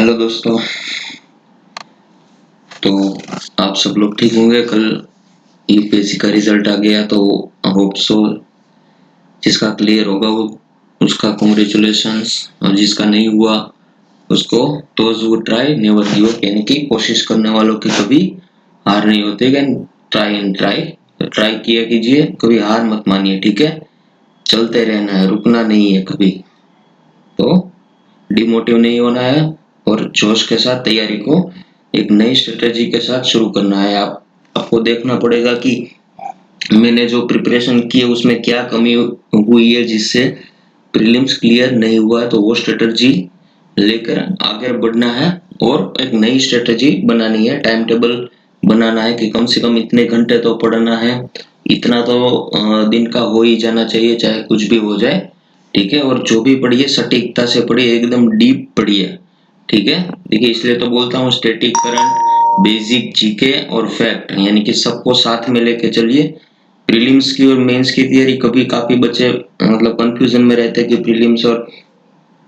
Hello दोस्तों। तो आप सब लोग ठीक होंगे। कल यूपीएससी का रिजल्ट आ गया तो होप सो जिसका क्लियर होगा वो उसका कॉन्ग्रेचुलेशंस, और जिसका नहीं हुआ उसको those who try never give up, यानी कि कोशिश करने वालों की कभी हार नहीं होती। ट्राई एंड ट्राई, तो ट्राई किया कीजिए, कभी हार मत मानिए। ठीक है, चलते रहना है, रुकना नहीं है कभी। तो डिमोटिव नहीं होना है और जोश के साथ तैयारी को एक नई स्ट्रेटेजी के साथ शुरू करना है। आपको देखना पड़ेगा कि मैंने जो प्रिपरेशन की है उसमें क्या कमी हुई है जिससे प्रीलिम्स क्लियर नहीं हुआ है, तो वो स्ट्रेटेजी लेकर आगे बढ़ना है और एक नई स्ट्रेटेजी बनानी है। टाइम टेबल बनाना है कि कम से कम इतने घंटे तो पढ़ना है, इतना तो दिन का हो ही जाना चाहिए, चाहे कुछ भी हो जाए। ठीक है, और जो भी पढ़िए सटीकता से पढ़िए, एकदम डीप पढ़िए। ठीक है, देखिए इसलिए तो बोलता हूँ स्टैटिक, करंट, बेसिक, जीके और फैक्ट, यानी कि सबको साथ में लेके चलिए। प्रीलिम्स की और मेंस की तैयारी, कभी काफी बच्चे मतलब कंफ्यूजन में रहते हैं कि प्रीलिम्स और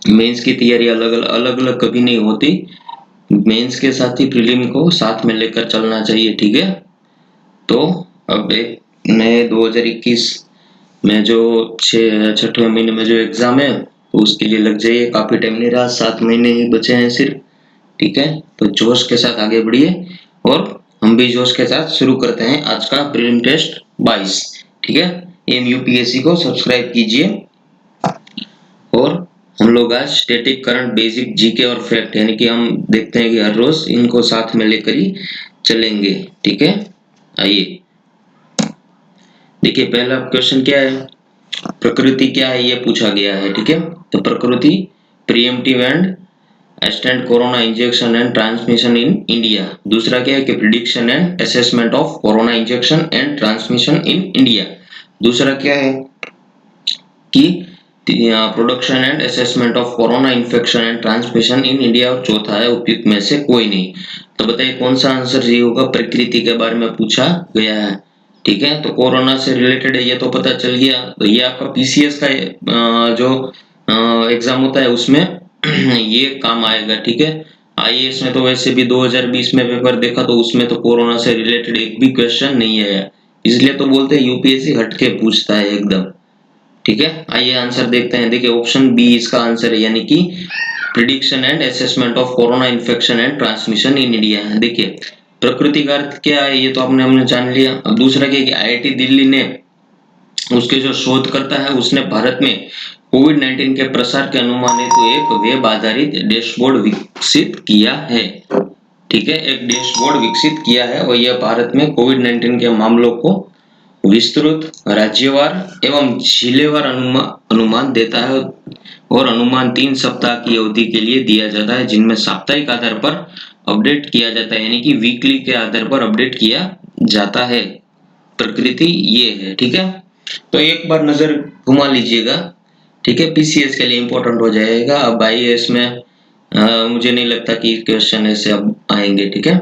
मेंस की तैयारी अलग अलग कभी नहीं होती। मेंस के साथ ही प्रीलिम को साथ में लेकर चलना चाहिए। ठीक है, तो अब एक नए 2021 में जो छठवें महीने में जो एग्जाम है तो उसके लिए लग जाइए। काफी टाइम नहीं रहा, 7 महीने ही बचे हैं सिर्फ। ठीक है, तो जोश के साथ आगे बढ़िए और हम भी जोश के साथ शुरू करते हैं आज का प्रीलिम टेस्ट 22। ठीक है, एम यूपीएससी को सब्सक्राइब कीजिए और हम लोग आज स्टैटिक, करंट, बेसिक, जीके और फैक्ट, यानी कि हम देखते हैं कि हर रोज इनको साथ में लेकर ही चलेंगे। ठीक है, आइए देखिए पहला क्वेश्चन क्या है, प्रकृति क्या है ये पूछा गया है। ठीक है, तो प्रकृति preemptive and extent corona injection and transmission in India. दूसरा क्या है कि prediction and assessment of corona injection and transmission in India. दूसरा क्या है कि production and assessment of corona infection and transmission in India. और चौथा है उपयुक्त में से कोई नहीं। तो बताइए कौन सा आंसर सही होगा। प्रकृति के बारे में पूछा गया है। ठीक है, तो कोरोना से रिलेटेड है ये तो पता चल गया। तो ये आपका पीसीएस का जो एग्जाम होता है उसमें ये काम आएगा। ठीक है, आईएएस में तो वैसे भी 2020 में पेपर देखा तो उसमें तो कोरोना से रिलेटेड एक भी क्वेश्चन नहीं आया, इसलिए तो बोलते हैं यूपीएससी हटके पूछता है एकदम। ठीक है, आइए आंसर देखते हैं। देखिए ऑप्शन बी इसका आंसर है, यानी कि prediction and assessment of corona infection and transmission in India. देखिए प्रकृति का अर्थ क्या है ये तो हमने जान लिया। अब दूसरा क्या है कि आईआईटी दिल्ली ने उसके जो शोधकर्ता है उसने भारत में कोविड-19 के प्रसार के अनुमान हेतु एक वेब आधारित डैशबोर्ड विकसित किया है। ठीक है, एक डैशबोर्ड विकसित किया है और यह भारत में कोविड-19 के मामलों को विस्तृत, राज्यवार एवं जिलेवार अनुमान देता है और अनुमान 3 सप्ताह की अवधि के लिए दिया जाता है, जिनमें साप्ताहिक आधार पर अपडेट किया जाता है, यानी कि वीकली के आधार पर अपडेट किया जाता है। प्रकृति ये है। ठीक है, तो एक बार नजर घुमा लीजिएगा। ठीक है, पीसीएस के लिए इंपॉर्टेंट हो जाएगा। अब आईएएस में मुझे नहीं लगता कि क्वेश्चन ऐसे अब आएंगे। ठीक है,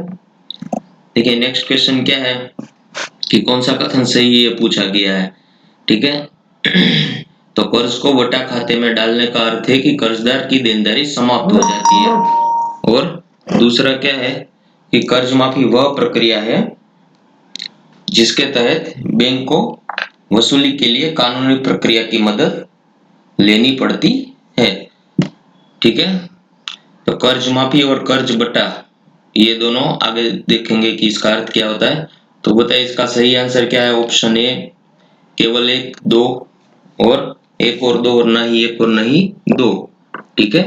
देखिए नेक्स्ट क्वेश्चन क्या है कि कौन सा कथन सही है पूछा गया है। ठीक है तो कर्ज को बटा खाते में डालने का अर्थ है कि कर्जदार की देनदारी समाप्त हो जाती है। और दूसरा क्या है कि कर्ज माफी वह प्रक्रिया है जिसके तहत बैंक को वसूली के लिए कानूनी प्रक्रिया की मदद लेनी पड़ती है। ठीक है, तो कर्ज माफी और कर्ज बटा ये दोनों आगे देखेंगे कि इसका अर्थ क्या होता है। तो बताइए इसका सही आंसर क्या है। ऑप्शन ए केवल 1, 2 और 1 और 2 और ना ही 1 और ना ही 2। ठीक है,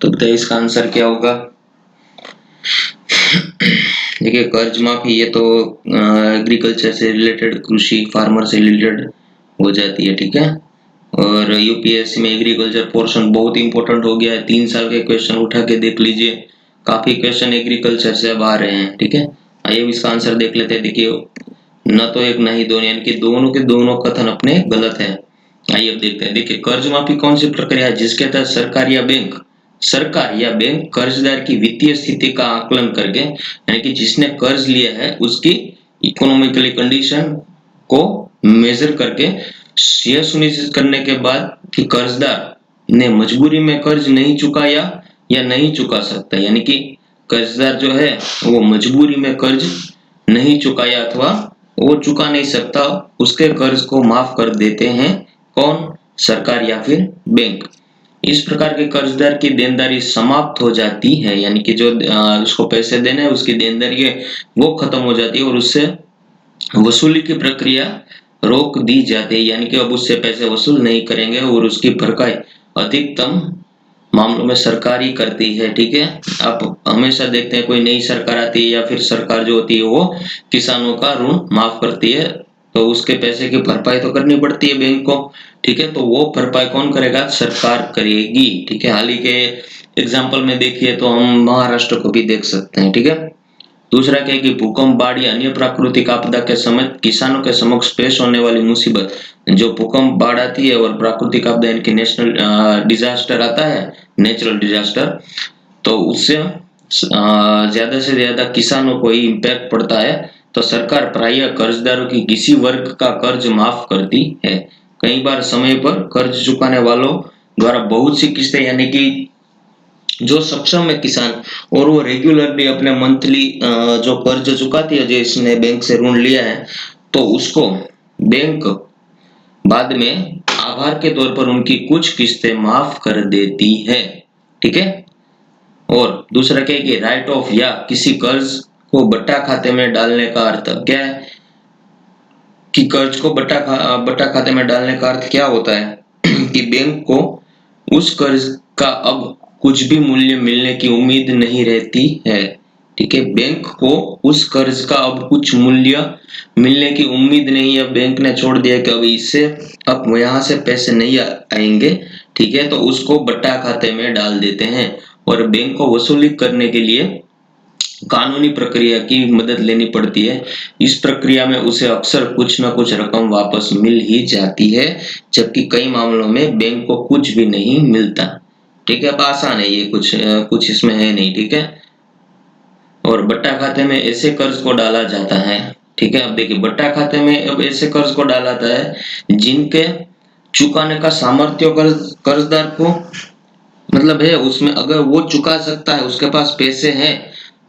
तो बताइए इसका आंसर क्या होगा। देखिए कर्ज माफी ये तो एग्रीकल्चर से रिलेटेड, कृषि फार्मर से रिलेटेड हो जाती है। ठीक है, और यूपीएससी में एग्रीकल्चर पोर्शन बहुत इंपॉर्टेंट हो गया है। 3 साल के क्वेश्चन उठा के देख लीजिए, काफी क्वेश्चन एग्रीकल्चर से अब आ रहे हैं। ठीक है, आइए इसका आंसर देख लेते हैं। देखिए न तो 1 न ही 2, यानी कि दोनों के दोनों कथन अपने गलत है। आइए अब देखते हैं। देखिए कर्ज माफी कौन सी प्रक्रिया है जिसके तहत सरकार या बैंक कर्जदार की वित्तीय स्थिति का आकलन करके, यानी कि जिसने कर्ज लिया है उसकी इकोनॉमिकली कंडीशन को मेजर करके यह सुनिश्चित करने के बाद कि कर्जदार ने मजबूरी में कर्ज नहीं चुकाया या नहीं चुका सकता, यानी कि कर्जदार जो है वो मजबूरी में कर्ज नहीं चुकाया अथवा वो चुका नहीं सकता, उसके कर्ज को माफ कर देते हैं कौन? सरकार या फिर बैंक। इस प्रकार के कर्जदार की देनदारी समाप्त हो जाती है, यानी कि जो उसको पैसे देने हैं उसकी देनदारी है वो खत्म हो जाती है और उससे वसूली की प्रक्रिया रोक दी जाती है, यानी कि अब उससे पैसे वसूल नहीं करेंगे और उसकी भरपाई अधिकतम मामलों में सरकार ही करती है। ठीक है, आप हमेशा देखते हैं कोई नई सरकार आती है या फिर सरकार जो होती है वो किसानों का ऋण माफ करती है, तो उसके पैसे की भरपाई तो करनी पड़ती है बैंक को। ठीक है, तो वो भरपाई कौन करेगा? सरकार करेगी। ठीक है, हाल ही के एग्जाम्पल में देखिए तो हम महाराष्ट्र को भी देख सकते हैं। ठीक है, दूसरा क्या है कि भूकंप, बाढ़ या अन्य प्राकृतिक आपदा के समय किसानों के समक्ष पेश होने वाली मुसीबत, जो भूकंप, बाढ़ आती है और प्राकृतिक आपदा यानी कि नेशनल डिजास्टर आता है, नेचुरल डिजास्टर, तो उससे ज्यादा से ज्यादा किसानों को ही इम्पैक्ट पड़ता है। तो सरकार प्रायः कर्जदारों की किसी वर्ग का कर्ज माफ करती है। कई बार समय पर कर्ज चुकाने वालों द्वारा बहुत सी किस्तें, यानी कि जो सक्षम है किसान और वो रेगुलरली अपने मंथली जो कर्ज चुकाती है, जिसने बैंक से ऋण लिया है, तो उसको बैंक बाद में आभार के तौर पर उनकी कुछ किस्तें माफ कर देती है। ठीक है, और दूसरा क्या है कि राइट ऑफ या किसी कर्ज को बट्टा खाते में डालने का अर्थ क्या है? कि कर्ज को बट्टा खाते में डालने का अर्थ क्या होता है? कि बैंक को उस कर्ज का अब कुछ भी मूल्य मिलने की उम्मीद नहीं रहती है। ठीक है, बैंक को उस कर्ज का अब कुछ मूल्य मिलने की उम्मीद नहीं है, बैंक ने छोड़ दिया कि अब इससे अब यहाँ से पैसे नहीं आएंगे। ठीक है, तो उसको बट्टा खाते में डाल देते हैं और बैंक को वसूली करने के लिए कानूनी प्रक्रिया की मदद लेनी पड़ती है। इस प्रक्रिया में उसे अक्सर कुछ न कुछ रकम वापस मिल ही जाती है, जबकि कई मामलों में बैंक को कुछ भी नहीं मिलता। ठीक है, अब आसान है ये, कुछ इसमें है नहीं। ठीक है, और बट्टा खाते में ऐसे कर्ज को डाला जाता है। ठीक है, अब देखिए बट्टा खाते में अब ऐसे कर्ज को डाला जाता है जिनके चुकाने का सामर्थ्य कर्जदार को मतलब है, उसमें अगर वो चुका सकता है, उसके पास पैसे हैं,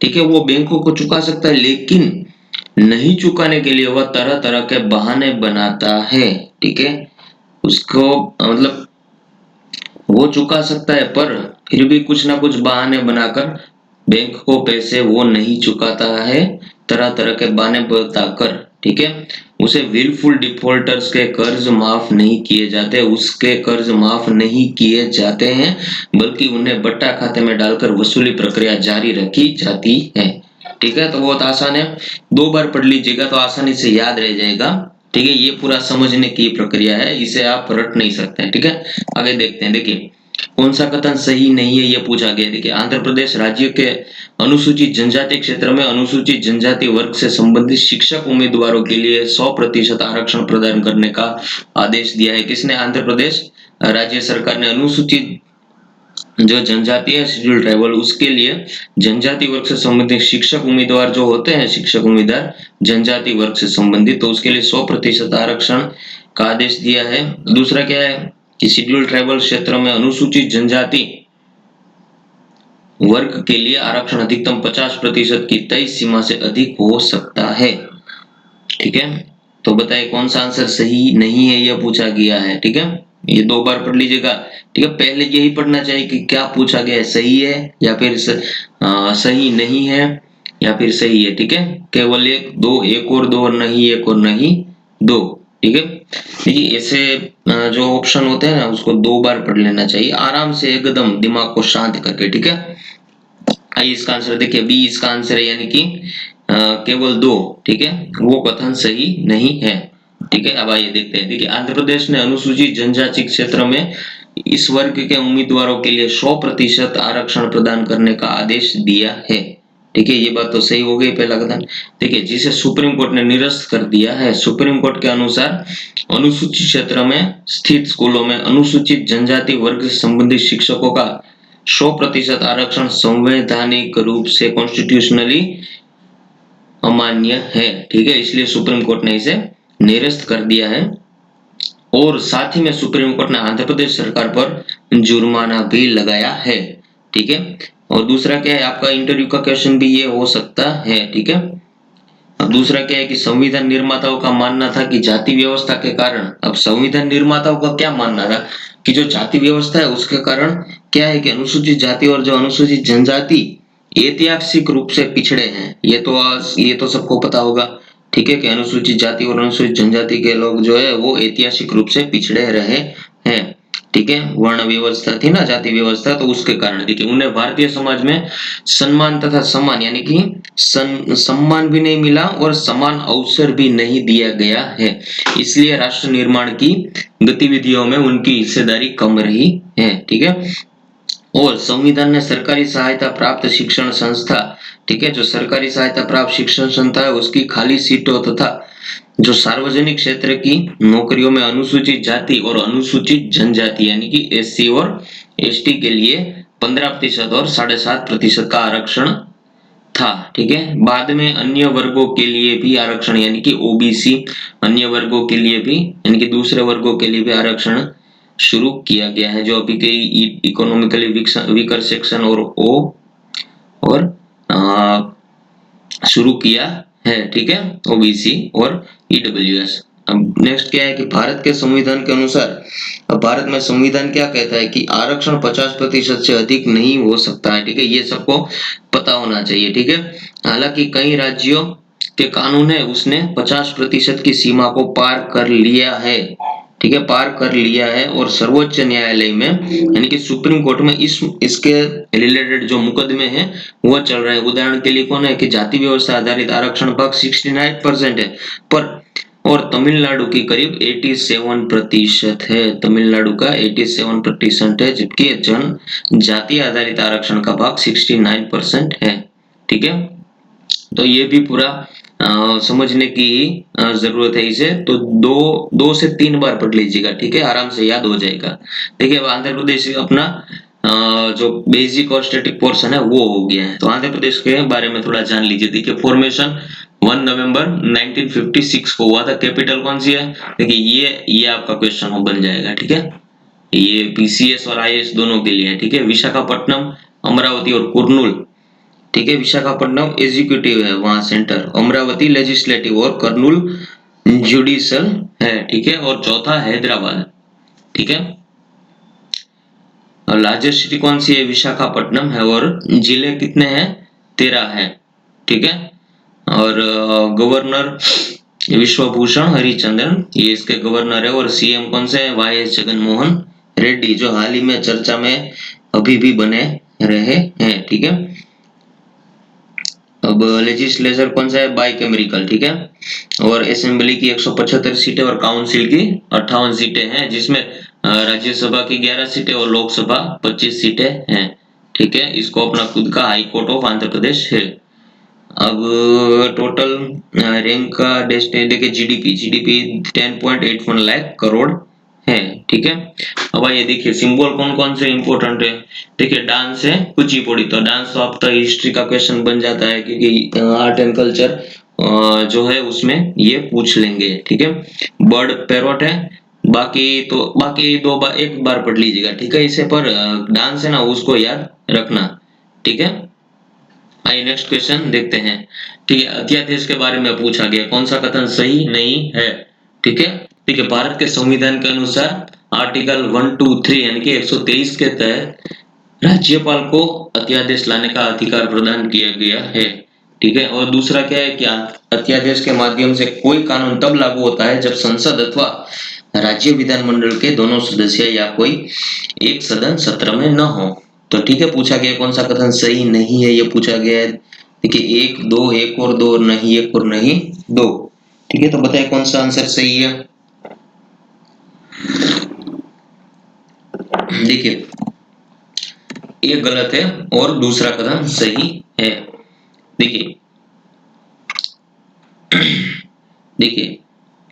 ठीक है, वो बैंकों को चुका सकता है, लेकिन नहीं चुकाने के लिए वह तरह तरह के बहाने बनाता है। ठीक है, उसको मतलब वो चुका सकता है पर फिर भी कुछ ना कुछ बहाने बनाकर बैंक को पैसे वो नहीं चुकाता है, तरह तरह के बहाने बताकर। ठीक है, उसे विलफुल डिफॉल्टर्स के कर्ज माफ नहीं किए जाते, उसके कर्ज माफ नहीं किए जाते हैं, बल्कि उन्हें बट्टा खाते में डालकर वसूली प्रक्रिया जारी रखी जाती है। ठीक है, तो बहुत आसान है, 2 बार पढ़ लीजिएगा तो आसानी से याद रह जाएगा। ठीक है, ये पूरा समझने की प्रक्रिया है, इसे आप रट नहीं सकते हैं। ठीक है, आगे देखते हैं। देखिए कौन सा कथन सही नहीं है ये पूछा गया। देखिए आंध्र प्रदेश राज्य के अनुसूचित जनजाति क्षेत्र में अनुसूचित जनजाति वर्ग से संबंधित शिक्षक उम्मीदवारों के लिए 100% आरक्षण प्रदान करने का आदेश दिया है। किसने? आंध्र प्रदेश राज्य सरकार ने अनुसूचित जो जनजाति है, शेड्यूल ट्राइबल, उसके लिए जनजाति वर्ग से संबंधित शिक्षक उम्मीदवार जो होते हैं, शिक्षक उम्मीदवार जनजाति वर्ग से संबंधित, तो उसके लिए 100% आरक्षण का आदेश दिया है। दूसरा क्या है कि शेड्यूल ट्राइबल क्षेत्र में अनुसूचित जनजाति वर्ग के लिए आरक्षण अधिकतम 50% की तय सीमा से अधिक हो सकता है। ठीक है, तो बताइए कौन सा आंसर सही नहीं है यह पूछा गया है। ठीक है, ये 2 बार पढ़ लीजिएगा। ठीक है, पहले यही पढ़ना चाहिए कि क्या पूछा गया है, सही है या फिर सही नहीं है या फिर सही है। ठीक है, केवल एक और दो, और नहीं एक और नहीं दो। ठीक है, देखिए ऐसे जो ऑप्शन होते हैं ना उसको 2 बार पढ़ लेना चाहिए आराम से, एकदम दिमाग को शांत करके। ठीक है, आइए इसका आंसर देखिए, बी इसका आंसर है, यानी कि केवल 2। ठीक है, वो कथन सही नहीं है। ठीक है, अब आइए देखते हैं। देखिए आंध्र प्रदेश ने अनुसूचित जनजाति क्षेत्र में इस वर्ग के उम्मीदवारों के लिए 100% आरक्षण प्रदान करने का आदेश दिया है। ठीक है, ये बात तो सही हो गई, पहला कथन। देखिए जिसे सुप्रीम कोर्ट ने निरस्त कर दिया है। सुप्रीम कोर्ट के अनुसार अनुसूचित क्षेत्र में स्थित स्कूलों में अनुसूचित जनजाति वर्ग से संबंधित शिक्षकों का 100% आरक्षण संवैधानिक रूप से कॉन्स्टिट्यूशनली अमान्य है। ठीक है, इसलिए सुप्रीम कोर्ट ने इसे निरस्त कर दिया है और साथ ही में सुप्रीम कोर्ट ने आंध्र प्रदेश सरकार पर जुर्माना भी लगाया है। ठीक है। और दूसरा क्या है, आपका इंटरव्यू का क्वेश्चन भी ये हो सकता है, ठीक है। अब दूसरा क्या है कि संविधान निर्माताओं का मानना था कि जाति व्यवस्था के कारण, अब संविधान निर्माताओं का क्या मानना था कि जो जाति व्यवस्था है उसके कारण क्या है कि अनुसूचित जाति और जो अनुसूचित जनजाति ऐतिहासिक रूप से पिछड़े हैं। ये तो सबको पता होगा, ठीक है, कि अनुसूचित जाति और अनुसूचित जनजाति के लोग जो है वो ऐतिहासिक रूप से पिछड़े रहे हैं, ठीक है। वर्ण व्यवस्था थी ना, जाति व्यवस्था, तो उसके कारण देखिए उन्हें भारतीय समाज में सम्मान तथा सम्मान यानी कि सम्मान भी नहीं मिला और समान अवसर भी नहीं दिया गया है। इसलिए राष्ट्र निर्माण की गतिविधियों में उनकी हिस्सेदारी कम रही है, ठीक है। और संविधान ने सरकारी सहायता प्राप्त शिक्षण संस्था, ठीक है, जो सरकारी सहायता प्राप्त शिक्षण संस्था है उसकी खाली सीटों तथा जो सार्वजनिक क्षेत्र की नौकरियों में अनुसूचित जाति और अनुसूचित जनजाति यानी कि एससी और एसटी के लिए 15% और 7.5% का आरक्षण था, ठीक है। बाद में अन्य वर्गों के लिए भी आरक्षण यानी कि ओबीसी, अन्य वर्गों के लिए भी यानी कि दूसरे वर्गों के लिए भी आरक्षण शुरू किया गया है, जो अभी के इकोनॉमिकली वीकर सेक्शन और ओ और शुरू किया है, ठीक है, ओबीसी और ईडब्ल्यूएस। अब नेक्स्ट क्या है कि भारत के संविधान के अनुसार, अब भारत में संविधान क्या कहता है कि आरक्षण 50% से अधिक नहीं हो सकता है, ठीक है, ये सबको पता होना चाहिए, ठीक है। हालांकि कई राज्यों के कानून है उसने 50% की सीमा को पार कर लिया है, ठीक है, पार कर लिया है। और सर्वोच्च न्यायालय में यानी कि सुप्रीम कोर्ट में इसके रिलेटेड जो मुकदमे हैं वो चल रहे हैं। उदाहरण के लिए कौन है कि जाति व्यवस्था आधारित आरक्षण भाग 69% है पर, और तमिलनाडु की करीब 87% है, तमिलनाडु का 87% है, जबकि जन जाति आधारित आरक्षण का भाग 69% है, ठीक है। तो ये भी पूरा समझने की जरूरत है इसे, तो दो से तीन बार पढ़ लीजिएगा, ठीक है, आराम से याद हो जाएगा। देखिए अब आंध्र प्रदेश अपना जो बेसिक और स्टैटिक पोर्शन है वो हो गया है, तो आंध्र प्रदेश के बारे में थोड़ा जान लीजिए। देखिए फॉर्मेशन 1 नवंबर 1956 को हुआ था। कैपिटल कौन सी है, देखिए ये आपका क्वेश्चन बन जाएगा, ठीक है, ये पीसीएस और आईएएस दोनों के लिए है, ठीक है। विशाखापट्टनम, अमरावती और कुर्नूल, ठीक है, विशाखापट्टनम एग्जीक्यूटिव है वहां सेंटर, अमरावती लेजिस्लेटिव और कर्नूल जुडिशल है, ठीक है। और चौथा हैदराबाद, ठीक है। और लार्जेस्ट सिटी कौन सी है, विशाखापट्टनम है। और जिले कितने हैं, 13 है, ठीक है। और गवर्नर विश्वभूषण हरिचंदन ये इसके गवर्नर है। और सीएम कौन से है, वाईएस जगनमोहन रेड्डी, जो हाल ही में चर्चा में अभी भी बने रहे हैं, ठीक है। अब लेजिस्लेचर कौन सा है, बाइकैमरिकल, ठीक है। और असेंबली की 175 सीटें और काउंसिल की 58 सीटें हैं, जिसमें राज्यसभा की 11 सीटें और लोकसभा 25 सीटें हैं, ठीक है। इसको अपना खुद का high court of Andhra Pradesh है। अब टोटल रैंक का देखिए जीडीपी 10.81 लाख करोड़ है, ठीक है। अब आइए देखिए सिंबल कौन कौन से इंपॉर्टेंट है। देखिए डांस है कुचिपुड़ी, तो डांस तो आपका हिस्ट्री का क्वेश्चन बन जाता है क्योंकि आर्ट एंड कल्चर जो है उसमें ये पूछ लेंगे, ठीक है। बर्ड पैरोट है, बाकी एक बार पढ़ लीजिएगा, ठीक है इसे, पर डांस है ना उसको याद रखना, ठीक है। आइए नेक्स्ट क्वेश्चन देखते हैं, ठीक है। अध्यादेश के बारे में पूछा गया, कौन सा कथन सही नहीं है, ठीक है। ठीक है, भारत के संविधान के अनुसार आर्टिकल 123 यानी कि 123 के तहत राज्यपाल को अध्यादेश लाने का अधिकार प्रदान किया गया है, ठीक है। और दूसरा क्या है कि अध्यादेश के माध्यम से कोई कानून तब लागू होता है जब संसद अथवा राज्य विधानमंडल के दोनों सदस्य या कोई एक सदन सत्र में न हो। तो ठीक है, पूछा गया कौन सा कथन सही नहीं है, ये पूछा गया है। देखिए एक दो, एक और दो, नहीं एक और नहीं दो, ठीक है। तो बताएं कौन सा आंसर सही है। देखिए ये गलत है और दूसरा कथन सही है। देखिए देखिए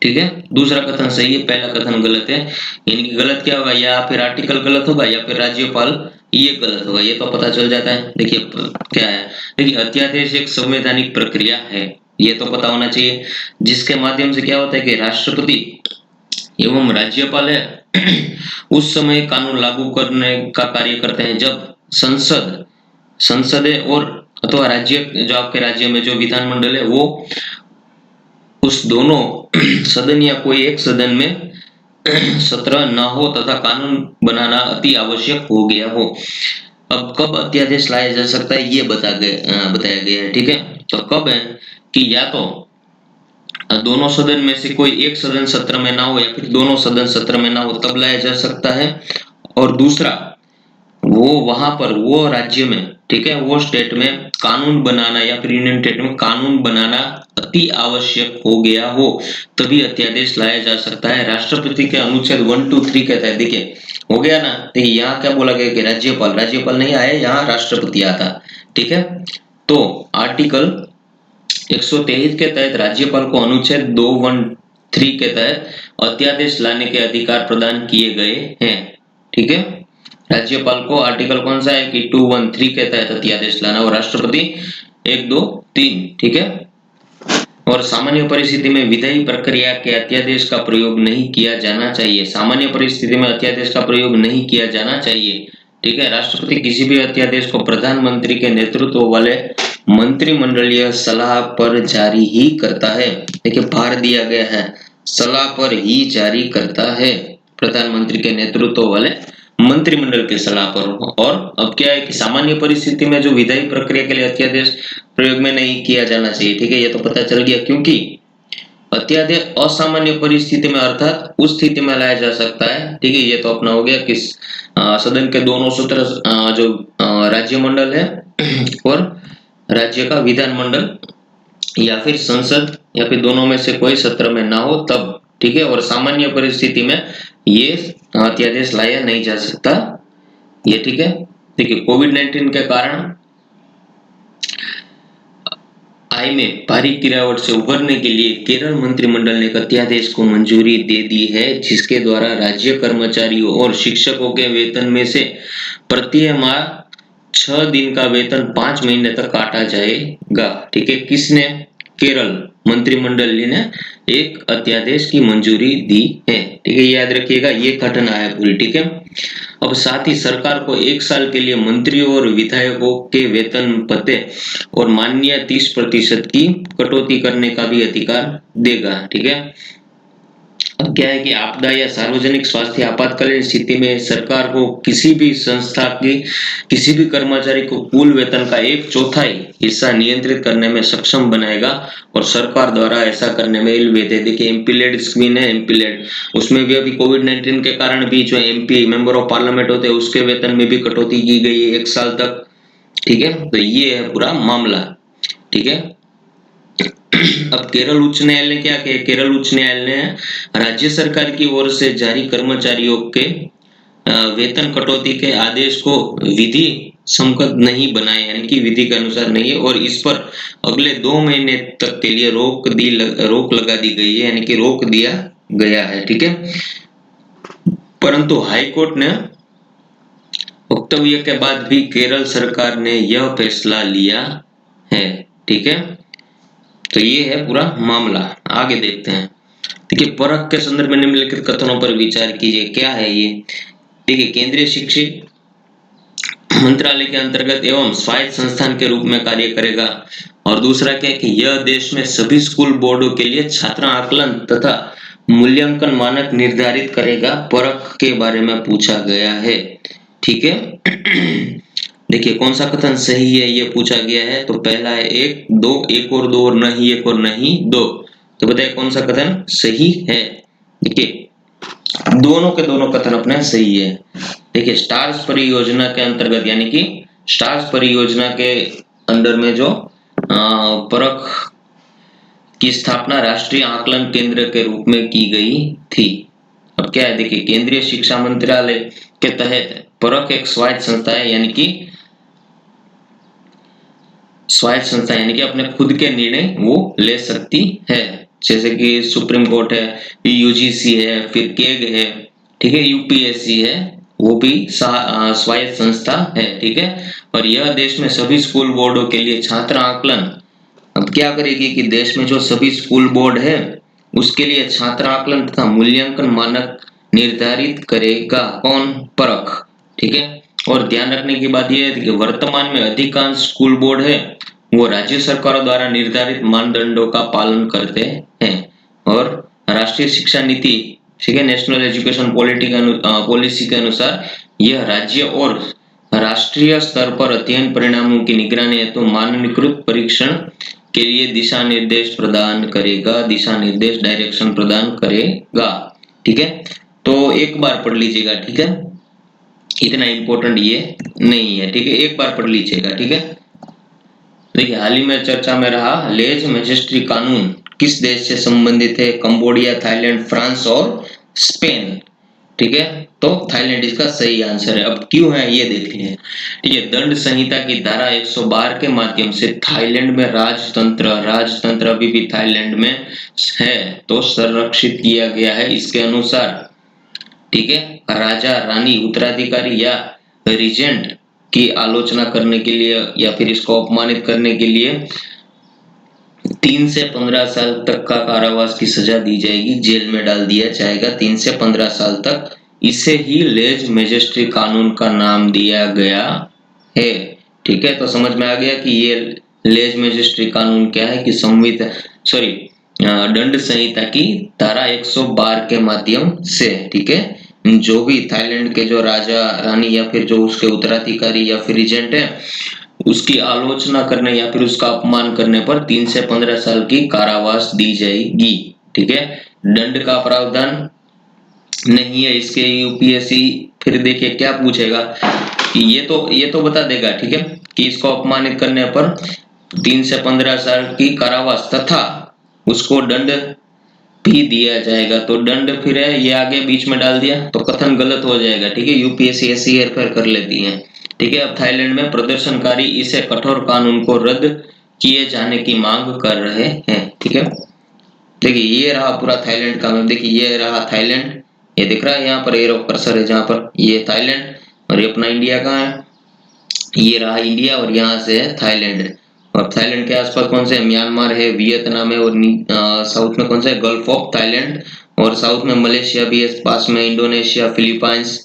ठीक है, दूसरा कथन सही है, पहला कथन गलत है। यानी कि गलत क्या होगा, या फिर आर्टिकल गलत होगा या फिर राज्यपाल ये गलत होगा, ये तो पता चल जाता है। देखिए क्या है, देखिए अध्यादेश एक संवैधानिक प्रक्रिया है, ये तो पता होना चाहिए, जिसके माध्यम से क्या होता है कि राष्ट्रपति एवं राज्यपाल है उस समय कानून लागू करने का कार्य करते हैं जब संसद संसद है और अथवा राज्य, जो आपके राज्य में जो विधानमंडल है वो उस दोनों सदन या कोई एक सदन में सत्र न हो तथा कानून बनाना अति आवश्यक हो गया हो। अब कब अध्यादेश लाया जा सकता है ये बताया गया है। ठीक है, तो कब है कि या तो दोनों सदन में से कोई एक सदन सत्र में ना हो या फिर दोनों सदन सत्र में ना हो तब लाया जा सकता है। और दूसरा, वो वहां पर वो राज्य में, ठीक है, वो स्टेट में कानून बनाना या फिर यूनियन टेरिटरी में कानून बनाना अति आवश्यक हो गया हो तभी अध्यादेश लाया जा सकता है। राष्ट्रपति के अनुच्छेद 1, 2, 3 कहता है, देखिए हो गया ना। देखिए यहाँ क्या बोला गया कि राज्यपाल नहीं आए, यहाँ राष्ट्रपति आता। ठीक है, तो आर्टिकल 123 के तहत राज्यपाल को अनुच्छेद 213 के तहत अध्यादेश लाने के अधिकार प्रदान किए गए हैं। ठीक है, राज्यपाल को आर्टिकल कौन सा है कि 213 के तहत अध्यादेश लाना और राष्ट्रपति 1, 2, 3। ठीक है, और सामान्य परिस्थिति में विधायी प्रक्रिया के अध्यादेश का प्रयोग नहीं किया जाना चाहिए। सामान्य परिस्थिति में अध्यादेश का प्रयोग नहीं किया जाना चाहिए। ठीक है, राष्ट्रपति किसी भी अध्यादेश को प्रधानमंत्री के नेतृत्व वाले मंत्रिमंडलीय सलाह पर जारी ही करता है। देखिए भार दिया गया है, सलाह पर ही जारी करता है, प्रधानमंत्री के नेतृत्व वाले मंत्रिमंडल के सलाह पर। और अब क्या है कि सामान्य परिस्थिति में जो विधायी प्रक्रिया के लिए अध्यादेश प्रयोग में नहीं किया जाना चाहिए। ठीक है, ये तो पता चल गया, क्योंकि अत्यादेश असामान्य परिस्थिति में अर्थात उस स्थिति में लाया जा सकता है। ठीक है, ये तो अपना हो गया कि सदन के दोनों सत्र जो राज्य मंडल है और राज्य का विधानमंडल या फिर संसद या फिर दोनों में से कोई सत्र में ना हो तब। ठीक है, और सामान्य परिस्थिति में ये अध्यादेश लाया नहीं जा सकता ये। ठीक है, देखिए कोविड-19 के कारण आय में भारी गिरावट से उभरने के लिए केरल मंत्रिमंडल ने एक अध्यादेश को मंजूरी दे दी है, जिसके द्वारा राज्य कर्मचारियों और शिक्षकों के वेतन में से प्रति माह 6 दिन का वेतन 5 महीने तक काटा जाएगा। ठीक है, किसने? केरल मंत्रिमंडल ने एक अध्यादेश की मंजूरी दी है। ठीक है, याद रखिएगा ये घटना है पूरी। ठीक है, अब साथ ही सरकार को 1 साल के लिए मंत्रियों और विधायकों के वेतन भत्ते और माननीय 30% की कटौती करने का भी अधिकार देगा। ठीक है, अब क्या है कि आपदा या सार्वजनिक स्वास्थ्य आपातकालीन स्थिति में सरकार को किसी भी संस्था के किसी भी कर्मचारी को कुल वेतन का 1/4 हिस्सा नियंत्रित करने में सक्षम बनाएगा और सरकार द्वारा ऐसा करने में विधि। देखिए एमपीलेड स्कीम है, एमपीलेड, उसमें भी अभी कोविड-19 के कारण भी जो एमपी मेंबर ऑफ पार्लियामेंट होते हैं उसके वेतन में भी कटौती की गई है 1 साल तक। ठीक है, तो ये है पूरा मामला। ठीक है, अब केरल उच्च न्यायालय ने क्या किया? केरल उच्च न्यायालय ने राज्य सरकार की ओर से जारी कर्मचारियों के वेतन कटौती के आदेश को विधि सम्मत नहीं बनाए, यानी कि विधि के अनुसार नहीं है, और इस पर अगले 2 महीने तक के लिए रोक लगा दी गई है, यानी कि रोक दिया गया है। ठीक है, परंतु हाई कोर्ट ने वक्तव्य के बाद भी केरल सरकार ने यह फैसला लिया है। ठीक है, तो ये है पूरा मामला। आगे देखते हैं। देखिए परख के संदर्भ में निम्नलिखित कथनों पर विचार कीजिए। क्या है ये? देखिए केंद्रीय शिक्षा मंत्रालय के अंतर्गत एवं स्वायत्त संस्थान के रूप में कार्य करेगा। और दूसरा क्या है कि यह देश में सभी स्कूल बोर्डों के लिए छात्र आकलन तथा मूल्यांकन मानक निर्धारित करेगा। परख के बारे में पूछा गया है। ठीक है, देखिए कौन सा कथन सही है ये पूछा गया है। तो पहला है 1, 2, 1 और 2 और नहीं 1 और नहीं 2। तो बताइए कौन सा कथन सही है। देखिए दोनों के दोनों कथन अपने सही है। देखिए स्टार्स परियोजना के अंतर्गत, यानी कि स्टार्स परियोजना के अंदर में जो परख की स्थापना राष्ट्रीय आकलन केंद्र के रूप में की गई थी। अब क्या है? देखिए केंद्रीय शिक्षा मंत्रालय के तहत परख एक स्वायत्त संस्था है, यानी कि स्वायत्त संस्था, यानी कि अपने खुद के निर्णय वो ले सकती है। जैसे कि सुप्रीम कोर्ट है, यूजीसी है, फिर केग है, ठीक है, यूपीएससी है, वो भी स्वायत्त संस्था है। ठीक है, और यह देश में सभी स्कूल बोर्डों के लिए छात्र आकलन, अब क्या करेगी कि देश में जो सभी स्कूल बोर्ड है उसके लिए छात्र आकलन तथा मूल्यांकन मानक निर्धारित करेगा। कौन? परख। ठीक है, और ध्यान रखने की बात यह है कि वर्तमान में अधिकांश स्कूल बोर्ड है वो राज्य सरकारों द्वारा निर्धारित मानदंडों का पालन करते हैं और राष्ट्रीय शिक्षा नीति, ठीक है, नेशनल एजुकेशन पॉलिसी के अनुसार यह राज्य और राष्ट्रीय स्तर पर अध्ययन परिणामों की निगरानी हेतु मानकीकृत परीक्षण के लिए दिशा निर्देश डायरेक्शन प्रदान करेगा। ठीक है, तो एक बार पढ़ लीजिएगा। ठीक है, इतना इंपॉर्टेंट ये नहीं है। ठीक है, एक बार पढ़ लीजिएगा। ठीक है, देखिए हाल ही में चर्चा में रहा लेज मैजेस्ट्री कानून किस देश से संबंधित है? कंबोडिया, थाईलैंड, फ्रांस और स्पेन। ठीक है, तो थाईलैंड इसका सही आंसर है। अब क्यों है ये देख लीजिए। ठीक है, दंड संहिता की धारा 112 के माध्यम से थाईलैंड में राजतंत्र अभी भी थाईलैंड में है तो संरक्षित किया गया है। इसके अनुसार, ठीक है, राजा, रानी, उत्तराधिकारी या रीजेंट की आलोचना करने के लिए या फिर इसको अपमानित करने के लिए 3 से 15 साल तक का कारावास की सजा दी जाएगी, जेल में डाल दिया जाएगा 3 से 15 साल तक। इसे ही लेज मैजेस्ट्री कानून का नाम दिया गया है। ठीक है, तो समझ में आ गया कि ये लेज मैजेस्ट्री कानून क्या है कि दंड संहिता की धारा 112 के माध्यम से, ठीक है, जो भी थाईलैंड के जो राजा, रानी या फिर जो उसके उत्तराधिकारी या फिर रीजेंट है उसकी आलोचना करने या फिर उसका अपमान करने पर 3 से 15 साल की कारावास दी जाएगी। ठीक है, दंड का प्रावधान नहीं है इसके यूपीएससी। फिर देखिए क्या पूछेगा कि ये तो बता देगा, ठीक है, कि इसको अपमानित करने पर 3 से 15 साल की कारावास तथा उसको दंड भी दिया जाएगा। तो दंड फिर है ये आगे बीच में डाल दिया तो कथन गलत हो जाएगा। ठीक है, यूपीएससी ऐसी हेरफेर कर लेती है। ठीक है, अब थाईलैंड में प्रदर्शनकारी इसे कठोर कानून को रद्द किए जाने की मांग कर रहे हैं। ठीक है, देखिए ये रहा पूरा थाईलैंड का मैप। देखिए ये रहा थाईलैंड, ये दिख रहा है यहाँ पर एरो कर्सर है जहाँ पर, ये थाईलैंड और ये अपना इंडिया कहाँ है, ये रहा इंडिया और यहाँ से है थाईलैंड। और थाईलैंड के आसपास कौन से? म्यांमार है, वियतनाम है और साउथ में कौन सा है? Gulf of Thailand. और साउथ में मलेशिया भी है, पास में इंडोनेशिया, फिलीपाइंस।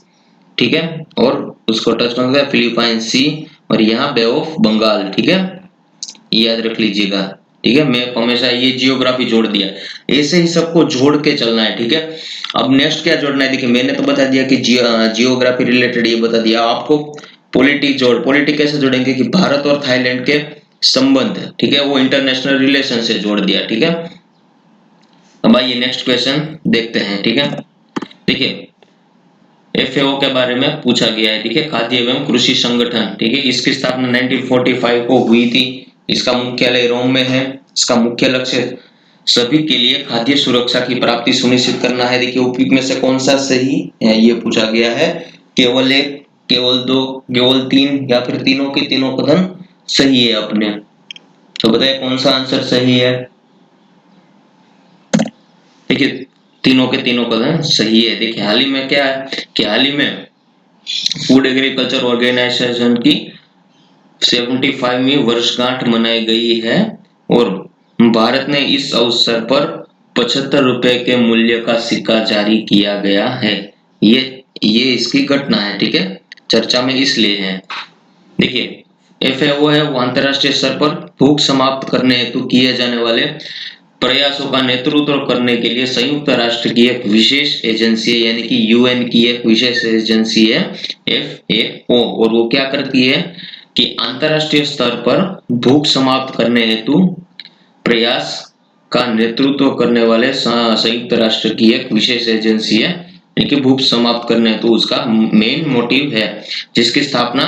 ठीक है, और उसको टच कौन सा है? फिलीपाइंस सी। और यहाँ बे ऑफ बंगाल। ठीक है, याद रख लीजिएगा। ठीक है, मैप हमेशा ये जियोग्राफी जोड़ दिया, ऐसे ही सबको जोड़ के चलना है। ठीक है, अब नेक्स्ट क्या जोड़ना है? देखिए मैंने तो बता दिया कि जियोग्राफी रिलेटेड ये बता दिया आपको। पॉलिटिक कैसे जोड़ेंगे कि भारत और थाईलैंड के संबंध, ठीक है, वो इंटरनेशनल रिलेशन से जोड़ दिया। ठीक है, अब आइए नेक्स्ट क्वेश्चन देखते हैं। ठीक है, देखिए एफएओ के बारे में पूछा गया है। ठीक है, खाद्य एवं कृषि संगठन। ठीक है, इसकी स्थापना 1945 को हुई थी। इसका मुख्यालय रोम में है। इसका मुख्य लक्ष्य सभी के लिए खाद्य सुरक्षा की प्राप्ति सुनिश्चित करना है। देखिए उपयुक्त में से कौन सा सही है ये पूछा गया है। केवल एक, केवल दो, केवल तीन या फिर तीनों के तीनों कथन सही है अपने। तो बताइए कौन सा आंसर सही है। देखिए तीनों के तीनों कथन सही है। देखिए हाल ही में क्या है कि हाल ही में फूड एग्रीकल्चर ऑर्गेनाइजेशन की 75वीं वर्षगांठ मनाई गई है और भारत ने इस अवसर पर 75 रुपए के मूल्य का सिक्का जारी किया गया है। ये इसकी घटना है। ठीक है, चर्चा में इसलिए है। देखिए एफएओ है वो अंतरराष्ट्रीय स्तर पर भूख समाप्त करने हेतु किए जाने वाले प्रयासों का नेतृत्व करने के लिए संयुक्त राष्ट्र की एक विशेष एजेंसी है, यानी कि यूएन की एक विशेष एजेंसी है एफएओ। और वो क्या करती है कि अंतरराष्ट्रीय स्तर पर भूख समाप्त करने हेतु प्रयास का नेतृत्व करने वाले संयुक्त राष्ट्र की एक विशेष एजेंसी है, यानी कि भूख समाप्त करने हेतु उसका मेन मोटिव है, जिसकी स्थापना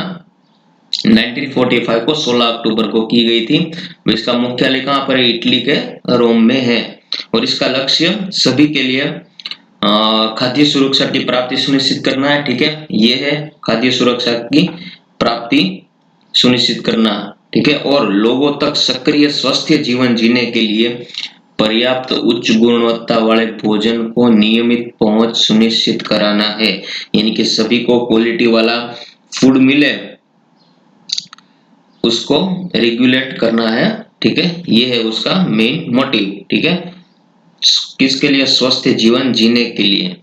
1945 को 16 अक्टूबर को की गई थी। इसका मुख्यालय कहाँ पर है? इटली के रोम में है। और इसका लक्ष्य सभी के लिए खाद्य सुरक्षा की प्राप्ति सुनिश्चित करना है। ठीक है, ये है खाद्य सुरक्षा की प्राप्ति सुनिश्चित करना। ठीक है, और लोगों तक सक्रिय स्वस्थ जीवन जीने के लिए पर्याप्त उच्च गुणवत्ता वाले भोजन को नियमित पहुंच सुनिश्चित कराना है, यानी कि सभी को क्वालिटी वाला फूड मिले उसको रेगुलेट करना है। ठीक है, ये है उसका मेन मोटिव। ठीक है, किसके लिए? स्वस्थ जीवन जीने के लिए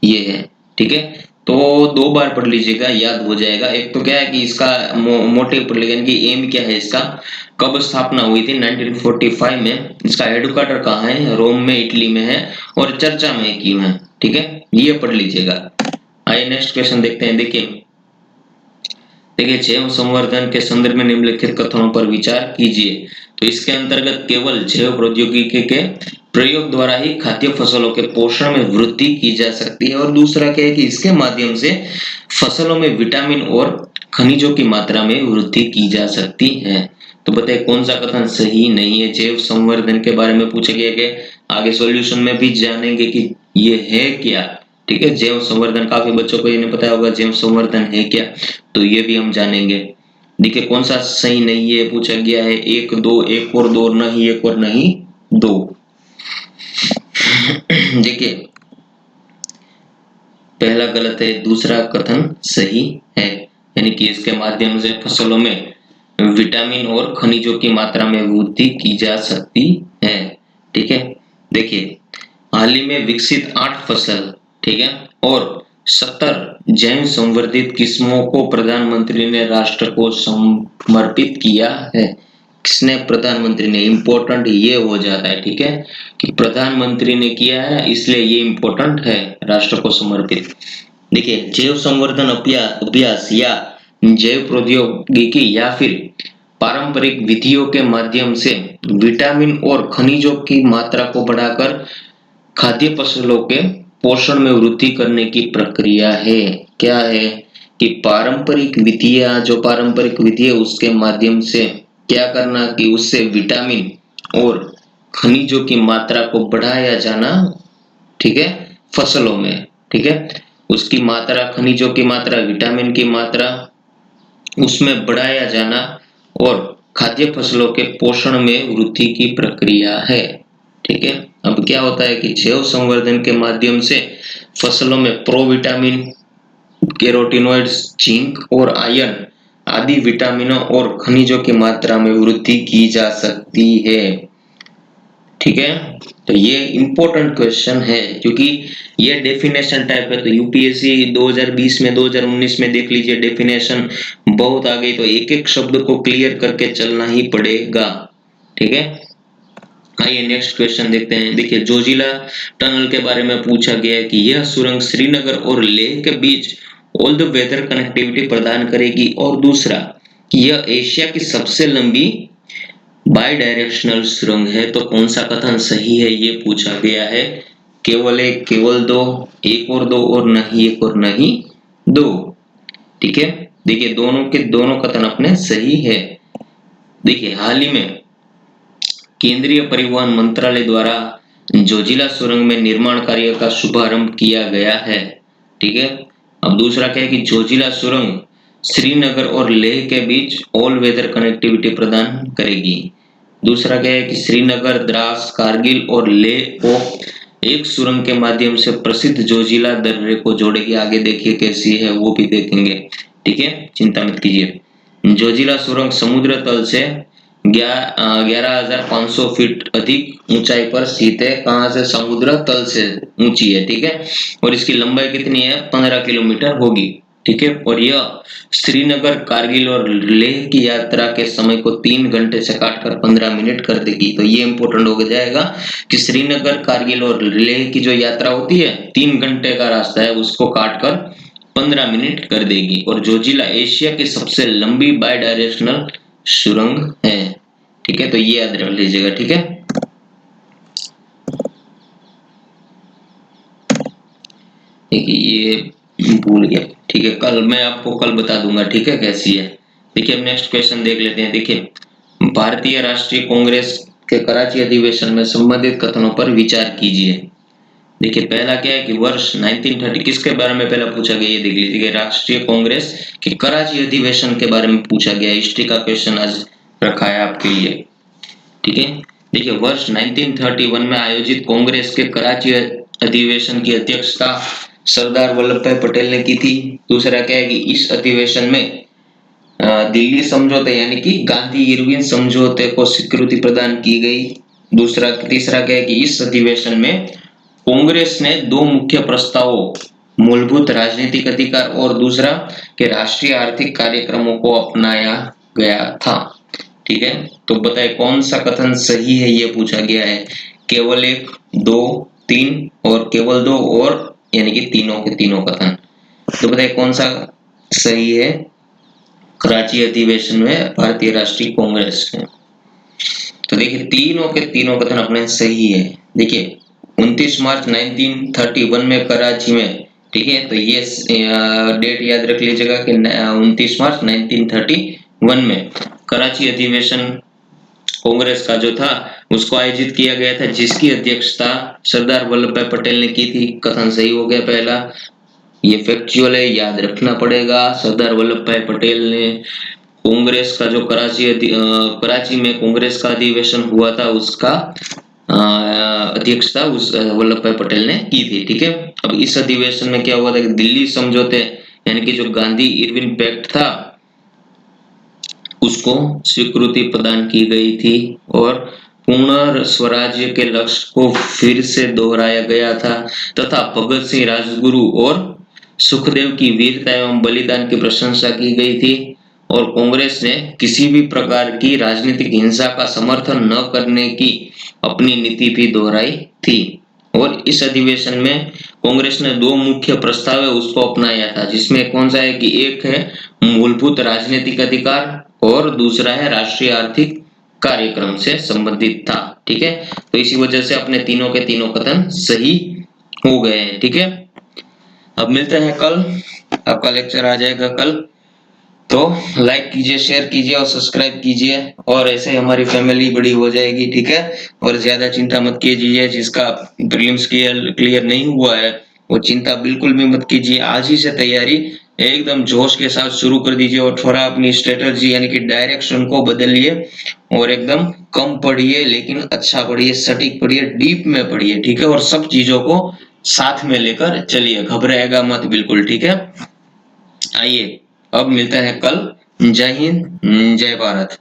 ये है। ठीक है, तो 2 बार पढ़ लीजिएगा, याद हो जाएगा। एक तो क्या है कि इसका मोटिव पढ़ लीजिएगा कि एम क्या है इसका, कब स्थापना हुई थी 1945 में, इसका हेडक्वार्टर कहाँ है, रोम में इटली में है, और चर्चा में क्यों है। ठीक है, ये पढ़ लीजिएगा। आइए नेक्स्ट क्वेश्चन देखते हैं। देखिए जैव संवर्धन के संदर्भ में निम्नलिखित कथनों पर विचार कीजिए। तो इसके अंतर्गत केवल जैव प्रौद्योगिकी के प्रयोग द्वारा ही खाद्य फसलों के पोषण में वृद्धि की जा सकती है, और दूसरा क्या है कि इसके माध्यम से फसलों में विटामिन और खनिजों की मात्रा में वृद्धि की जा सकती है। तो बताइए कौन सा कथन सही नहीं है। जैव संवर्धन के बारे में पूछा गया है, आगे सॉल्यूशन में भी जानेंगे कि ये है क्या। ठीक है, जैव संवर्धन, काफी बच्चों को ये नहीं पता होगा जैव संवर्धन है क्या, तो ये भी हम जानेंगे। देखिए कौन सा सही नहीं है पूछा गया है, 1 2, एक और 2, नहीं 1 और नहीं 2। देखिए पहला गलत है, दूसरा कथन सही है, यानी कि इसके माध्यम से फसलों में विटामिन और खनिजों की मात्रा में वृद्धि की जा सकती है। ठीक है, देखिए हाल ही में विकसित 8 फसल, ठीक है, और 70 जैव संवर्धित किस्मों को प्रधानमंत्री ने राष्ट्र को समर्पित किया है। किसने, प्रधानमंत्री ने। इंपॉर्टेंट ये हो जाता है, ठीक है, कि प्रधानमंत्री ने किया है इसलिए ये इंपॉर्टेंट है, राष्ट्र को समर्पित। देखिए जैव संवर्धन अभ्यास या जैव प्रौद्योगिकी या फिर पारंपरिक विधियों के माध्यम से विटामिन और खनिजों की मात्रा को बढ़ाकर खाद्य फसलों के पोषण में वृद्धि करने की प्रक्रिया है। क्या है कि पारंपरिक विधियां, जो पारंपरिक विधि है उसके माध्यम से क्या करना कि उससे विटामिन और खनिजों की मात्रा को बढ़ाया जाना। ठीक है, फसलों में, ठीक है, उसकी मात्रा, खनिजों की मात्रा, विटामिन की मात्रा उसमें बढ़ाया जाना, और खाद्य फसलों के पोषण में वृद्धि की प्रक्रिया है। ठीक है, अब क्या होता है कि जैव संवर्धन के माध्यम से फसलों में प्रोविटामिन, कैरोटीनॉइड्स, जिंक और आयरन आदि विटामिनों और खनिजों की मात्रा में वृद्धि की जा सकती है। ठीक है, तो ये इंपॉर्टेंट क्वेश्चन है क्योंकि ये डेफिनेशन टाइप है। तो यूपीएससी 2020 में, 2019 में देख लीजिए, डेफिनेशन बहुत आ गई, तो एक एक शब्द को क्लियर करके चलना ही पड़ेगा। ठीक है, आइए नेक्स्ट क्वेश्चन देखते हैं। देखिए जोजिला टनल के बारे में पूछा गया है कि यह सुरंग श्रीनगर और लेह के बीच ऑल द वेदर कनेक्टिविटी प्रदान करेगी, और दूसरा कि यह एशिया की सबसे लंबी बाई डायरेक्शनल सुरंग है। तो कौन सा कथन सही है ये पूछा गया है। केवल एक, केवल दो, एक और दो, और नहीं एक और नहीं दो। ठीक है, देखिए दोनों के दोनों कथन अपने सही है। देखिए हाल ही में केंद्रीय परिवहन मंत्रालय द्वारा जोजिला सुरंग में निर्माण कार्य का शुभारंभ किया गया है। ठीक है, अब दूसरा क्या है कि जोजिला सुरंग श्रीनगर और लेह के बीच ऑल वेदर कनेक्टिविटी प्रदान करेगी। दूसरा क्या है कि श्रीनगर, द्रास, कारगिल और लेह को एक सुरंग के माध्यम से प्रसिद्ध जोजिला दर्रे को जोड़ेगी। आगे देखिए कैसी है वो भी देखेंगे। ठीक है, चिंता मत कीजिए। जोजिला सुरंग समुद्र तल से 11,500 फीट अधिक ऊंचाई पर स्थित है। कहां से, समुद्र तल से ऊंची है। ठीक है, और इसकी लंबाई कितनी है, 15 किलोमीटर होगी। ठीक है, और यह श्रीनगर, कारगिल और लेह की यात्रा के समय को 3 घंटे से काटकर 15 मिनट कर देगी। तो ये इंपॉर्टेंट हो जाएगा कि श्रीनगर, कारगिल और लेह की जो यात्रा होती है 3 घंटे का रास्ता है, उसको काटकर 15 मिनट कर देगी। और जोजिला एशिया की सबसे लंबी बाई डायरेक्शनल सुरंग है। ठीक है, तो ये याद रख लीजिएगा। ठीक है, देखिए ये भूल गया। ठीक है, कल मैं आपको कल बता दूंगा। ठीक है, कैसी है। देखिए अब नेक्स्ट क्वेश्चन देख लेते हैं। देखिए भारतीय राष्ट्रीय कांग्रेस के कराची अधिवेशन में संबंधित कथनों पर विचार कीजिए। देखिए पहला क्या है कि वर्ष 1930 किसके बारे में पहला पूछा गया, ये देख लीजिए। राष्ट्रीय कांग्रेस के कराची अधिवेशन के बारे में पूछा गया। हिस्ट्री का क्वेश्चन आज रखा है आपके लिए। ठीक है, देखिए वर्ष 1931 में आयोजित कांग्रेस के कराची अधिवेशन की अध्यक्षता सरदार वल्लभ भाई पटेल ने की थी। दूसरा क्या है कि इस अधिवेशन में दिल्ली समझौते यानी कि गांधी इरविन समझौते को स्वीकृति प्रदान की गई। तीसरा क्या है कि इस अधिवेशन में कांग्रेस ने 2 मुख्य प्रस्तावों मूलभूत राजनीतिक अधिकार और दूसरा कि राष्ट्रीय आर्थिक कार्यक्रमों को अपनाया गया था। ठीक है, तो बताए कौन सा कथन सही है, ये पूछा गया है। केवल एक, दो, तीन और केवल दो और यानी कि तीनों के तीनों कथन। तो बताए कौन सा सही है कराची अधिवेशन में भारतीय राष्ट्रीय कांग्रेस के। तो देखिए तीनों के तीनों कथन अपने सही है। देखिए 29 मार्च 1931 में कराची में, ठीक है, तो ये डेट याद रख लीजिएगा कि 29 मार्च 1931 में कराची अधिवेशन कांग्रेस का जो था उसको आयोजित किया गया था, जिसकी अध्यक्षता सरदार वल्लभ भाई पटेल ने की थी। कथन सही हो गया पहला, ये फैक्चुअल है, याद रखना पड़ेगा। सरदार वल्लभ भाई पटेल ने कांग्रेस का जो कराची में कांग्रेस का अधिवेशन हुआ था उसका अध्यक्षता उस वल्लभ भाई पटेल ने की थी। ठीक है, अब इस अधिवेशन में क्या हुआ था कि दिल्ली समझौते यानी कि जो गांधी इरविन पैक्ट था उसको स्वीकृति प्रदान की गई थी और पूर्ण स्वराज्य के लक्ष्य को फिर से दोहराया गया था तथा भगत सिंह राजगुरु और सुखदेव की वीरता एवं बलिदान की प्रशंसा की गई थी और कांग्रेस ने किसी भी प्रकार की राजनीतिक हिंसा का समर्थन न करने की अपनी नीति भी दोहराई थी। और इस अधिवेशन में कांग्रेस ने दो मुख्य प्रस्ताव है उसको अपनाया था, जिसमें कौन सा है कि एक है मूलभूत राजनीतिक अधिकार और दूसरा है राष्ट्रीय आर्थिक कार्यक्रम से संबंधित था। ठीक है, तो इसी वजह से अपने तीनों के तीनों कथन सही हो गए हैं। ठीक है, अब मिलते हैं कल, आपका लेक्चर आ जाएगा कल, तो लाइक कीजिए, शेयर कीजिए और सब्सक्राइब कीजिए और ऐसे हमारी फैमिली बड़ी हो जाएगी। ठीक है, और ज्यादा चिंता मत कीजिए, जिसका प्रीलिम्स क्लियर नहीं हुआ है वो चिंता बिल्कुल भी मत कीजिए। आज ही से तैयारी एकदम जोश के साथ शुरू कर दीजिए और थोड़ा अपनी स्ट्रेटजी यानी कि डायरेक्शन को बदलिए और एकदम कम पढ़िए लेकिन अच्छा पढ़िए, सटीक पढ़िए, डीप में पढ़िए। ठीक है, और सब चीजों को साथ में लेकर चलिए, घबराएगा मत बिल्कुल। ठीक है, आइए अब मिलते हैं कल। जय हिंद, जय भारत।